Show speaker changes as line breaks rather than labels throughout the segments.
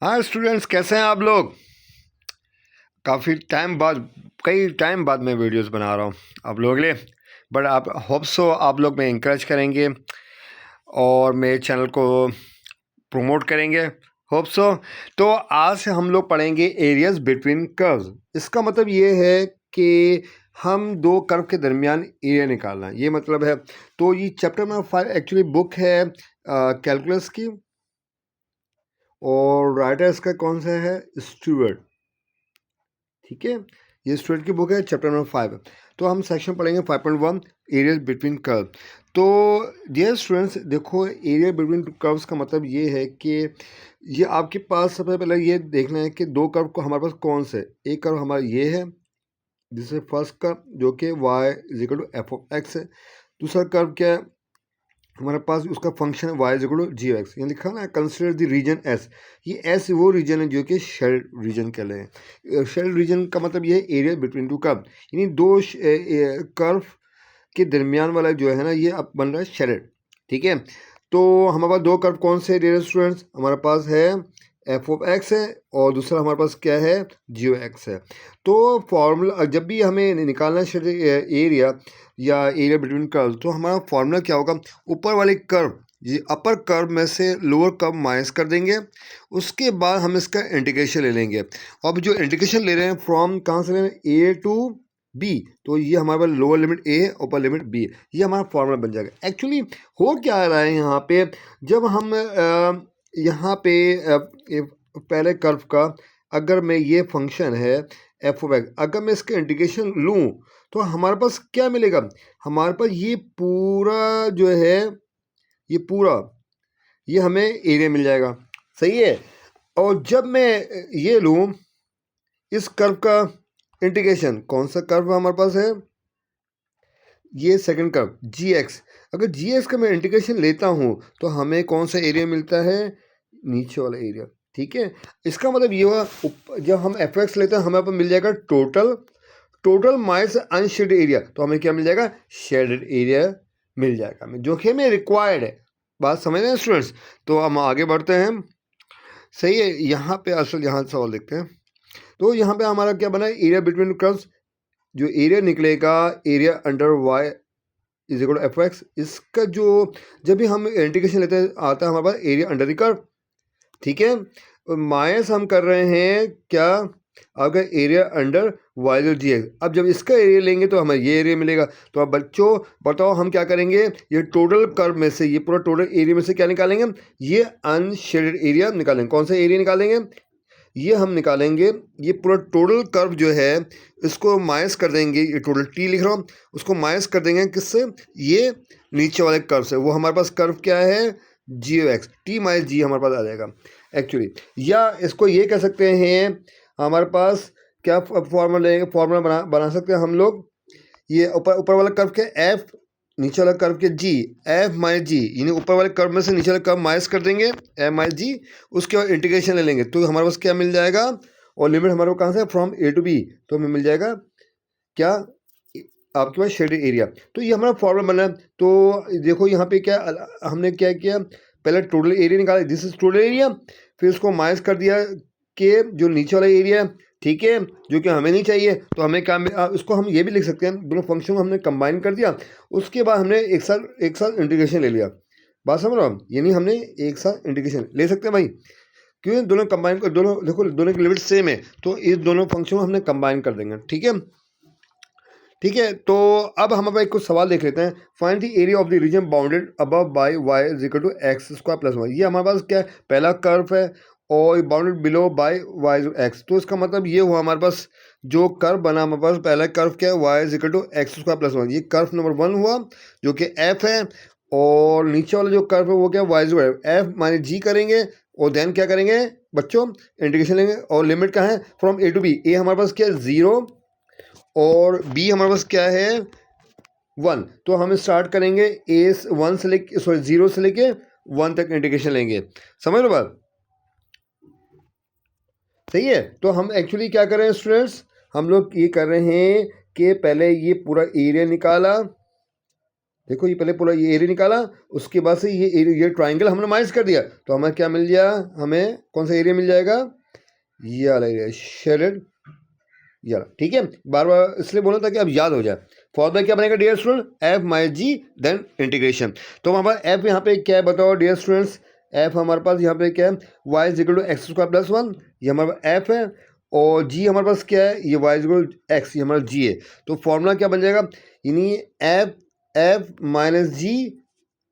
हाँ स्टूडेंट्स, कैसे हैं आप लोग। काफ़ी टाइम बाद, कई टाइम बाद मैं वीडियोस बना रहा हूँ आप लोगों के लिए। बट आप होप सो आप लोग मैं इंकरेज करेंगे और मेरे चैनल को प्रमोट करेंगे, होप सो। तो आज से हम लोग पढ़ेंगे एरियाज बिटवीन कर्व्स। इसका मतलब ये है कि हम दो कर्व के दरमियान एरिया निकालना, ये मतलब है। तो ये चैप्टर नंबर 5 एक्चुअली बुक है कैलकुलस की, और राइटर इसका कौन सा है, स्टूअर्ट। ठीक है, ये स्टूडेंट की बुक है, चैप्टर नंबर 5। तो हम सेक्शन पढ़ेंगे 5.1 एरिया बिटवीन कर्व। तो डियर स्टूडेंट्स, देखो एरिया बिटवीन कर्व्स का मतलब ये है कि ये आपके पास सबसे पहले ये देखना है कि दो कर्व को हमारे पास कौन से। एक कर्व हमारा ये है, जिससे फर्स्ट कर्व जो कि y is equal to f of x है। दूसरा कर्व क्या है हमारे पास, उसका function y is equal to g x. यहाँ लिखा ना, कंसिडर द रीजन एस। ये एस वो रीजन है जो कि शेड रीजन कह रहे हैं। शेड रीजन का मतलब ये है एरिया बिटवीन टू कर्व, यानी दो कर्व के दरमियान वाला जो है ना, ये अब बन रहा है शेडेड। ठीक है, तो हमारे पास दो कर्व कौन से डियर स्टूडेंट्स, हमारे पास है एफ ऑफ एक्स है, और दूसरा हमारे पास क्या है, जी एक्स है। तो फॉर्मूला जब भी हमें निकालना है एरिया या एरिया बिटवीन कर्व, तो हमारा फॉर्मूला क्या होगा, ऊपर वाले कर्व, ये अपर कर्व में से लोअर कर्व माइनस कर देंगे। उसके बाद हम इसका इंटीग्रेशन ले लेंगे। अब जो इंटीग्रेशन ले रहे हैं फ्रॉम कहाँ से ले रहे हैं, ए टू बी, तो ये हमारे पास लोअर लिमिट ए ऊपर लिमिट बी, ये हमारा फॉर्मूला बन जाएगा। एक्चुअली हो क्या रहा है यहाँ पे, जब हम यहाँ पे पहले कर्व का, अगर मैं ये फंक्शन है एफ ऑफ एक्स, अगर मैं इसका इंटीग्रेशन लूँ तो हमारे पास क्या मिलेगा, हमारे पास ये पूरा जो है, ये पूरा ये हमें एरिया मिल जाएगा। सही है। और जब मैं ये लूँ इस कर्व का इंटीग्रेशन, कौन सा कर्व हमारे पास है, ये सेकंड कर्व जी एक्स, अगर जी एक्स का मैं इंटीग्रेशन लेता हूँ तो हमें कौन सा एरिया मिलता है, नीचे वाला एरिया। ठीक है, इसका मतलब ये हुआ, जब हम एफ एक्स लेते हैं हमें पर मिल जाएगा total, total minus unshielded area, तो हमें क्या मिल जाएगा, शेडेड एरिया मिल जाएगा हमें, जो कि हमें रिक्वायर्ड है। बात समझ रहे हैं स्टूडेंट्स। तो हम आगे बढ़ते हैं। सही है, यहाँ पे असल यहाँ सवाल देखते हैं। तो यहाँ पे हमारा क्या बना है, एरिया बिटवीन कर्व्स, जो एरिया निकलेगा, area under y is equal to f x. इसका जो जब भी हम इंटीग्रेशन लेते हैं आता है हमारे पास एरिया अंडर द कर्व। ठीक है, माइनस हम कर रहे हैं क्या, आपका एरिया अंडर वाई जी एक्स। अब जब इसका एरिया लेंगे तो हमें ये एरिया मिलेगा। तो अब बच्चों बताओ हम क्या करेंगे, ये टोटल कर्व में से, ये पूरा टोटल एरिया में से क्या निकालेंगे, ये अनशेडेड एरिया निकालेंगे। कौन सा एरिया निकालेंगे, ये हम निकालेंगे, ये पूरा टोटल कर्व जो है इसको माइनस कर देंगे, ये टोटल टी लिख रहा हूँ, उसको माइनस कर देंगे किससे, ये नीचे वाले कर्व से। वो हमारे पास कर्व क्या है, जी एक्स, टी माइनस जी हमारे पास आ जाएगा एक्चुअली। या इसको ये कह सकते हैं, हमारे पास क्या फॉर्मूला लेंगे, फॉर्मूला बना सकते हैं हम लोग, ये ऊपर ऊपर वाला कर्व के एफ, नीचे वाला कर्व के जी, एफ माइनस जी, यानी ऊपर वाले कर्व में से नीचे वाला कर्व माइनस कर देंगे एफ माइनस जी। उसके बाद इंटीग्रेशन ले लेंगे तो हमारे पास क्या मिल जाएगा, और लिमिट हमारे को कहाँ से, फ्रॉम ए टू बी, तो हमें मिल जाएगा क्या, आपके पास शेडेड एरिया। तो ये हमारा फॉर्मूला बना। तो देखो यहाँ पे क्या हमने क्या किया, पहले टोटल एरिया निकाला, दिस इज टोटल एरिया, फिर उसको माइनस कर दिया कि जो नीचे वाला एरिया है, ठीक है, जो कि हमें नहीं चाहिए, तो हमें क्या उसको हम ये भी लिख सकते हैं, दोनों फंक्शन को हमने कंबाइन कर दिया। उसके बाद हमने एक साथ इंटीग्रेशन ले लिया। बात समझ रहा हूँ, यानी हमने एक साथ इंटीग्रेशन ले सकते हैं भाई, क्यों, दोनों कंबाइन कर, दोनों देखो दोनों की लिमिट सेम है, तो इस दोनों फंक्शन को हमने कंबाइन कर देंगे। ठीक है, ठीक है। तो अब हम अब एक कुछ सवाल देख लेते हैं। Find the area of the region bounded above by y is equal to x square plus 1। ये हमारे पास क्या है, पहला कर्व है, और bounded below by y x. तो इसका मतलब ये हुआ हमारे पास जो कर्व बना, हमारे पास पहला कर्व क्या है, y is equal to x square plus 1। ये कर्व नंबर 1 हुआ जो कि f है, और नीचे वाला जो कर्व है वो क्या है, y स्क्वायर, एफ माइनस जी करेंगे, और देन क्या करेंगे बच्चों, इंटीग्रेशन लेंगे, और लिमिट कहाँ है, फ्रॉम ए टू बी। ए हमारे पास क्या है, 0, और बी हमारे पास क्या है, 1। तो हम स्टार्ट करेंगे ए 1 से लेके, सॉरी 0 से लेके 1 तक इंटीग्रेशन लेंगे। समझ लो बात, सही है। तो हम एक्चुअली क्या कर रहे हैं स्टूडेंट्स, हम लोग ये कर रहे हैं कि पहले ये पूरा एरिया निकाला, देखो ये पहले पूरा ये एरिया निकाला, उसके बाद से ये ट्राइंगल हमने माइनस कर दिया, तो हमें क्या मिल गया, हमें कौन सा एरिया मिल जाएगा, ये वाला एरिया शेडेड ये वाला। ठीक है, बार बार इसलिए बोला था कि अब याद हो जाए। फॉर्मूला क्या बनेगा डियर स्टूडेंट, एफ माइनस जी देन इंटीग्रेशन। तो हमारे पास एफ यहाँ पे क्या है बताओ डियर स्टूडेंट्स, एफ हमारे पास यहाँ पे क्या है, y is equal to x square plus 1, ये हमारे पास एफ है, और जी हमारे पास क्या है, ये y is equal to x, ये हमारा जी है। तो फॉर्मूला क्या बन जाएगा, यानी एफ माइनस जी,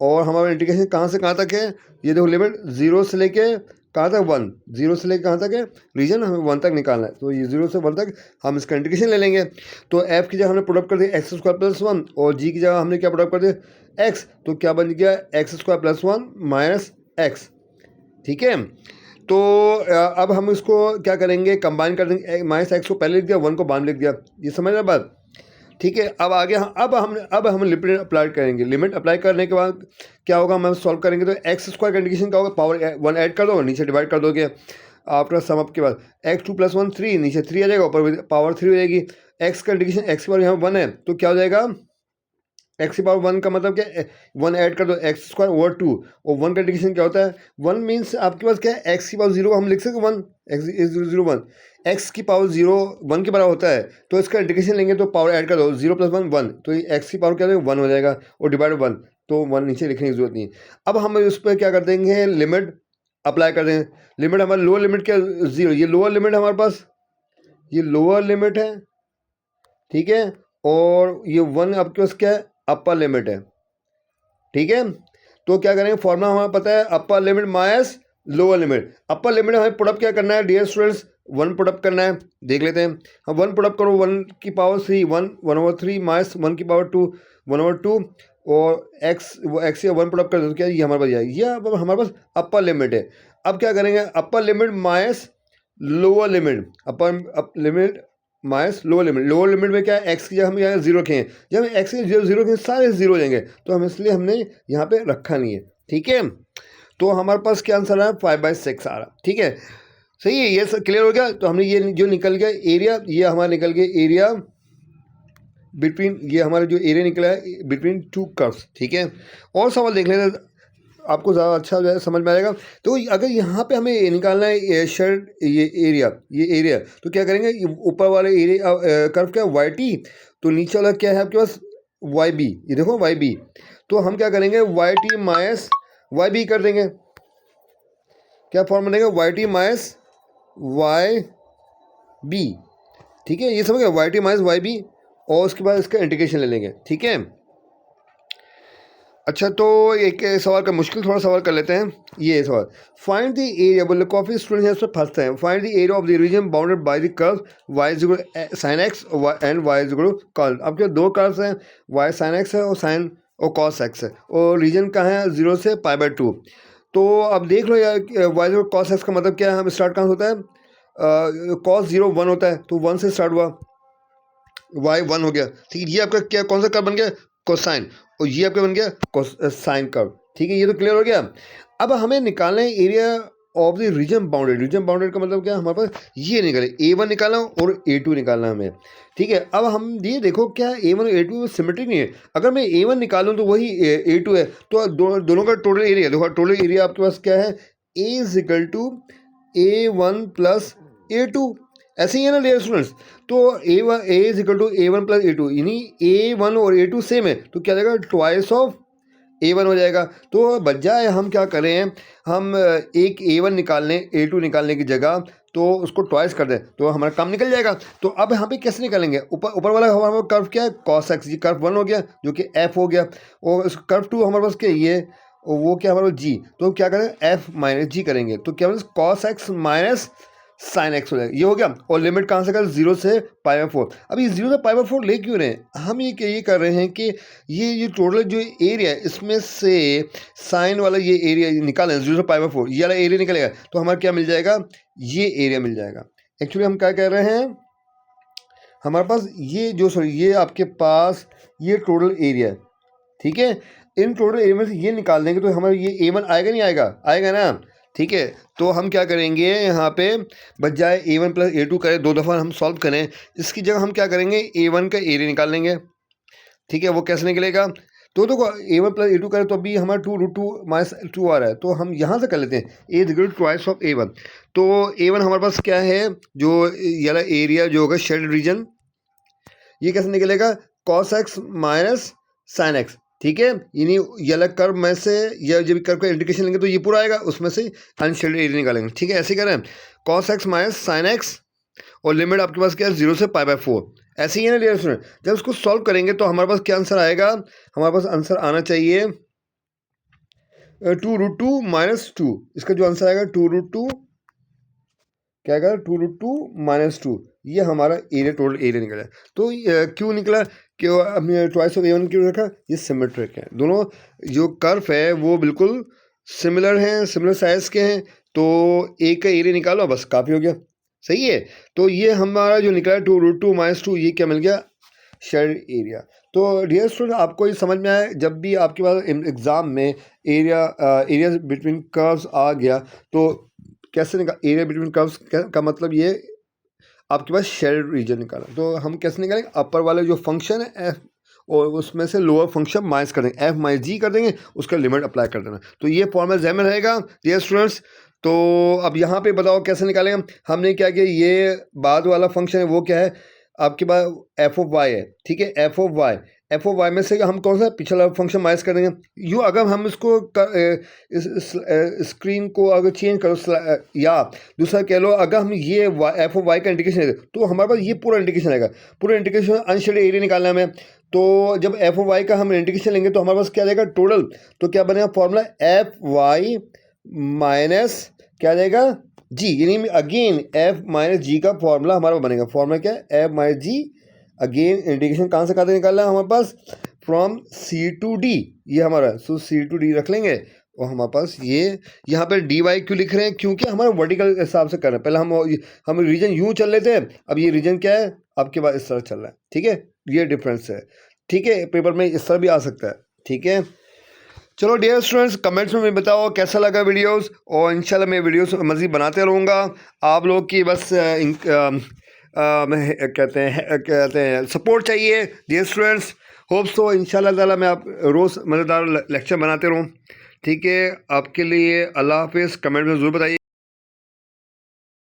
और हमारा इंटीग्रेशन कहाँ से कहाँ तक है, ये देखो लिमिट 0 से लेके कहाँ तक 1, 0 से लेकर कहाँ तक है, रीजन हमें 1 तक निकालना है, तो ये 0 से 1 तक हम इसका इंटीग्रेशन ले लेंगे। तो एफ की जगह हमने प्रोडक्ट कर दिया एक्स स्क्वायर प्लस 1, और जी की जगह हमने क्या प्रोडक्ट कर दिया एक्स, तो क्या बन गया x square plus 1 minus x. ठीक है, तो अब हम इसको क्या करेंगे, कंबाइन कर देंगे, माइनस एक्स को पहले लिख दिया, 1 को बाद लिख दिया, ये समझ रहे बात। ठीक है, अब आगे अब हम लिमिट अप्लाई करेंगे। लिमिट अप्लाई करने के बाद क्या होगा, हम सॉल्व करेंगे, तो एक्स स्क्वायर का इंटीग्रेशन क्या होगा, पावर 1 ऐड कर दो, नीचे डिवाइड कर दोगे, आफ्टर सम अप के बाद एक्स 2 प्लस 1 3, नीचे 3 आ जाएगा, ऊपर पावर 3 हो जाएगी। एक्स का इंटीग्रेशन, एक्स की पावर यहाँ 1 है, तो क्या हो जाएगा, एक्स की पावर 1 का मतलब क्या, 1 ऐड कर दो, एक्स स्क्वायर ओवर 2, और 1 का इंटीग्रेशन क्या होता है, 1 मीन्स आपके पास क्या है, एक्स की पावर 0 हम लिख सकते 1, एक्स इज 0 1, एक्स की पावर 0 1 के बराबर होता है, तो इसका इंटीग्रेशन लेंगे तो पावर ऐड कर दो, 0 प्लस 1 1, तो ये एक्स की पावर क्या हो जाएगा 1 हो जाएगा, और डिवाइड 1, तो 1 नीचे लिखने की जरूरत नहीं है। अब हम उस पर क्या कर देंगे, लिमिट अप्लाई कर देंगे। लिमिट हमारा लोअर लिमिट क्या 0, ये लोअर लिमिट हमारे पास, ये लोअर लिमिट है, ठीक है, और ये 1 आपके पास क्या है, अपर लिमिट है। ठीक है, तो क्या करेंगे, फॉर्मूला हमें पता है, upper limit minus lower limit. Upper limit हमें पुटअप क्या करना है डियर स्टूडेंट्स, 1 पुटअप करना है, देख लेते हैं हम। 1 पुटअप करो, 1 की पावर 3 1/3 माइनस 1 की पावर 2 1/2, और एक्स से 1 पुटअप कर दो, तो क्या ये हमारे पास जाएगी, ये हमारे पास अपर लिमिट है। अब क्या करेंगे, upper limit minus lower limit, upper limit minus lower limit. Lower limit में क्या है, एक्स की जगह हम यहाँ 0 रखे हैं, जब हम एक्स की 0 रखें सारे 0 हो जाएंगे, तो हम इसलिए हमने यहाँ पे रखा नहीं है। ठीक है, तो हमारे पास क्या आंसर आ रहा है, 5/6 आ रहा। ठीक है, सही है, ये सब क्लियर हो गया। तो हमने ये जो निकल गया एरिया, ये हमारा निकल गया एरिया बिटवीन, ये हमारा जो एरिया निकला है बिटवीन 2 कर्व्स। ठीक है, और सवाल देख लेना, आपको ज़्यादा अच्छा जो है समझ में आएगा। तो अगर यहाँ पे हमें निकालना है शेड, ये एरिया, तो क्या करेंगे, ऊपर वाले एरिया कर्व क्या है वाई टी, तो नीचे वाला क्या है आपके पास वाई बी, ये देखो वाई बी, तो हम क्या करेंगे y t minus y b कर देंगे। क्या फॉर्म बनेगा, y t minus y b. ठीक है, ये समझ गया, y t minus y b, और उसके बाद इसका इंटीग्रेशन ले लेंगे। ठीक है, अच्छा, तो एक सवाल का मुश्किल थोड़ा सवाल कर लेते हैं। ये सवाल, फाइंड द एरिया, बोले काफ़ी स्टूडेंट्स इसमें फंसते हैं। Find the area of the region bounded by the curve y is equal sine x and y is equal cos. अब क्या दो कर्व्स हैं, y साइन एक्स है और साइन और कॉस एक्स है, और रीजन कहाँ है 0 से π/2। तो अब देख लो यार, y इज कॉस एक्स का मतलब क्या है, हम स्टार्ट कहाँ होता है, कॉस 0 1 होता है, तो 1 से स्टार्ट हुआ, y 1 हो गया। ठीक है, ये आपका क्या कौन सा कर्व बन गया, कोसाइन, और ये आपका बन गया साइन कर्व। ठीक है, ये तो क्लियर हो गया। अब हमें निकालना है area of the region bounded. Reason bounded का मतलब क्या, हमारे पास ये निकाले A1 निकालना और A2 निकालना हमें। ठीक है, अब हम ये देखो क्या A1 और A2 में सिमेट्री नहीं है। अगर मैं A1 निकालूं तो वही A2 है, तो दोनों का टोटल एरिया देखो, टोटल एरिया आपके पास क्या है, A is equal to A1 plus A2, ऐसे ही है ना डियर स्टूडेंट्स। तो A is equal to A1 plus A2, यानी A1 और A2 सेम है, तो क्या जाएगा ट्वाइस ऑफ A1 हो जाएगा। तो बजाय हम क्या करें, हम एक A1 निकाल लें A2 निकालने की जगह, तो उसको ट्वाइस कर दें, तो हमारा काम निकल जाएगा। तो अब यहाँ पे कैसे निकालेंगे, ऊपर वाला हमारा कर्व क्या है, कॉस एक्स, ये कर्व 1 हो गया जो कि F हो गया, और कर्व 2 हमारे पास क्या ये, और वो क्या हमारे पास G, तो क्या करें F माइनस G करेंगे, तो क्या cos x minus sine x हो जाएगा, ये हो गया। और लिमिट कहाँ से कर, 0 से π/4। अब ये 0 से π/4 ले क्यों रहे हैं, हम ये कर रहे हैं कि ये टोटल जो एरिया है इसमें से साइन वाला ये एरिया निकालें, 0 से π/4 ये वाला एरिया निकलेगा, तो हमारा क्या मिल जाएगा, ये एरिया मिल जाएगा। एक्चुअली हम क्या कह रहे हैं, हमारे पास ये जो ये आपके पास ये टोटल एरिया है। ठीक है, इन टोटल एरिया में से ये निकाल देंगे, तो हमारा ये A1 आएगा नहीं आएगा ना। ठीक है, तो हम क्या करेंगे, यहाँ पे बजाय A1 प्लस A2 करें, 2 दफ़ा हम सॉल्व करें, इसकी जगह हम क्या करेंगे A1 का एरिया निकाल लेंगे। ठीक है, वो कैसे निकलेगा, तो देखो A1 प्लस A2 करें तो अभी हमारा 2√2 - 2 आ रहा है, तो हम यहाँ से कर लेते हैं A is equal to twice of A1। तो A1 हमारे पास क्या है, जो ये वाला एरिया जो होगा शेड रीजन, ये कैसे निकलेगा, cos x minus sine x, ठीक है। यानी ये अलग कर्व में से या जब कर्व का इंडिकेशन लेंगे तो ये पूरा आएगा, उसमें से अनशेडेड एरिया निकालेंगे, ठीक है। ऐसे करें cos x minus sine x और लिमिट आपके पास क्या है 0 से π/4, ऐसे ही है ना डियर स्टूडेंट। जब इसको सॉल्व करेंगे तो हमारे पास क्या आंसर आएगा, हमारे पास आंसर आना चाहिए 2√2 - 2। इसका जो आंसर आएगा 2√2 क्या आएगा 2√2 - 2, ये हमारा एरिया टोटल एरिया निकला। तो क्यों निकला, क्यों हमने ट्वाइस ऑफ A1 क्यों रखा, ये सिमेट्रिक है, दोनों जो कर्व है वो बिल्कुल सिमिलर हैं, सिमिलर साइज के हैं, तो एक का एरिया निकालो बस काफ़ी हो गया, सही है। तो ये हमारा जो निकला 2√2 - 2, ये क्या मिल गया, शेड एरिया। तो डियर स्टूडेंट आपको ये समझ में आया, जब भी आपके पास एग्ज़ाम में एरिया बिटवीन कर्व्स आ गया तो कैसे निकाल, एरिया बिटवीन कर्व्स का मतलब ये आपके पास शेड रीजन निकाला, तो हम कैसे निकालेंगे, अपर वाले जो फंक्शन है एफ और उसमें से लोअर फंक्शन माइनस कर देंगे, एफ माइनस जी कर देंगे, उसका लिमिट अप्लाई कर देना। तो ये फॉर्मूला ज़हन में रहेगा डियर स्टूडेंट्स। तो अब यहाँ पे बताओ कैसे निकालेंगे, हमने क्या किया, ये बाद वाला फंक्शन है वो क्या है, आपके पास एफ ऑफ वाई है, ठीक है, एफ ऑफ वाई में से हम कौन सा पिछला फंक्शन माइनस कर देंगे। यूँ अगर हम इसको इस स्क्रीन को अगर चेंज करो या दूसरा कह लो, अगर हम ये एफ ऑफ वाई का इंडिकेशन है तो हमारे पास ये पूरा इंडिकेशन आएगा, पूरा इंडिकेशन अनशेडेड एरिया निकालना है हमें। तो जब एफ ऑफ वाई का हम इंडिकेशन लेंगे तो हमारे पास क्या जाएगा टोटल, तो क्या बनेगा फॉर्मूला एफ वाई माइनस क्या जाएगा जी, यानी अगेन एफ माइनस जी का फॉर्मूला हमारा बनेगा। फॉर्मूला क्या है, एफ माइनस जी, अगेन इंडिकेशन कहाँ से कहाँ निकालना है हमारे पास, फ्रॉम C to D, ये हमारा, सो C to D रख लेंगे। और हमारे पास ये यहाँ पर डी वाई क्यों लिख रहे हैं, क्योंकि हमारा वर्टिकल हिसाब से कर रहे हैं, पहले हम रीजन यूँ चल लेते हैं, अब ये रीजन क्या है आपके पास इस तरह चल रहा है, ठीक है, ये डिफरेंस है, ठीक है। पेपर में इस तरह भी आ सकता है, ठीक है। चलो डियर स्टूडेंट्स कमेंट्स में बताओ कैसा लगा वीडियोस, और इंशाल्लाह मैं वीडियोस मज़ीद बनाते रहूँगा। आप लोग की बस कहते हैं सपोर्ट चाहिए डियर स्टूडेंट्स। होप्स तो इंशाल्लाह ताला मैं आप रोज़ मज़ेदार लेक्चर बनाते रहूँ, ठीक है। आपके लिए अल्लाह हाफिज़, कमेंट में ज़रूर बताइए।